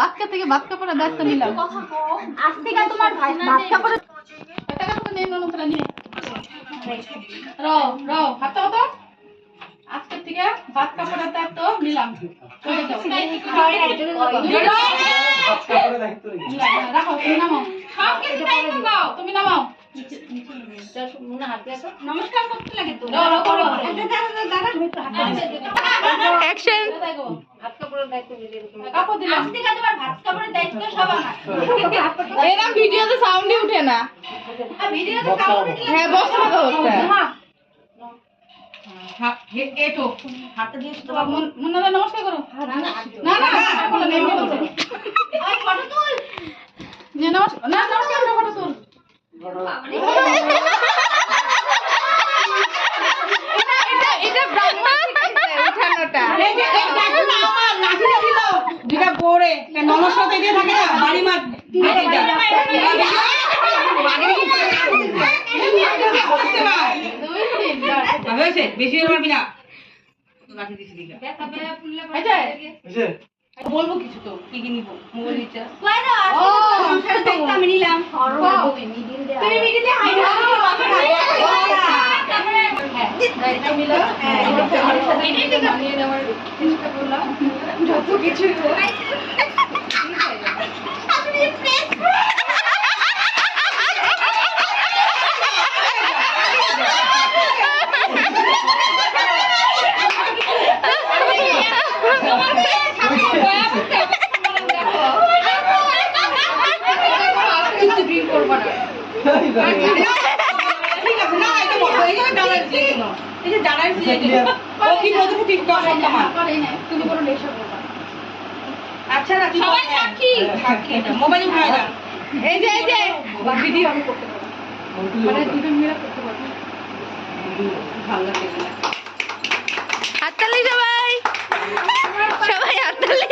আজকে থেকে ভাত কাপড়ের দায়িত্ব নিলাম। আজ থেকে তোমার ভাত কাপড়ের টাকা তো নেই ননদরা নিয়ে রাও রাও হাতটা কত আজকে থেকে ভাত কাপড়ের দায়িত্ব নিলাম। রাখো তুমি নামাও, সব কিছু দায়িত্ব দাও, তুমি নামাও। নমস্কার করতে লাগে তো অ্যাকশন। ভাত কাপড়ের দায়িত্ব কাপড় দিলাম। আজ থেকে তোমার ভাত কাপড়ের দায়িত্ব সব আমার। এরা ভিডিওতে সাউন্ডই উঠে না। ভিডিওতে সাউন্ড উঠলে হ্যাঁ বসো না তো। হ্যাঁ এটো হাতটা দিয়ে তোমার মুন্নাদা নমস্কার করো। না না বলো না এমনি বলো। ওই ফটো তুল নে নমস্কার, না নমস্কার করো, ফটো তুল। এটা ব্রাহ্মণ শিখেছে উঠানোটা। আমার লাঠিটা দিল যেটা পড়ে ননদ সাথে দিয়ে থাকে না বাড়ি মার হয়েছে বেশি পারবি না লাঠি দিছি দিঘা বলবো কিছু তো কি কি নিবো মোবাইল রিচার্জ ও সংসারের দায়িত্ব আমি নিলাম তুমি মিডিতে হাই দায়িত্ব নিলাম। আমার সাথে মানিয়ে নেওয়ার চেষ্টা করলাম যত কিছু। আচ্ছা না সবাই সাক্ষী মোবাইল উঠায় না এই যে ভিডিও আমি করতে পারবো, মানে দুজন মিলে করতে পারবো। ভালো লাগে হাততালি সবাই, সবাই হাততালি।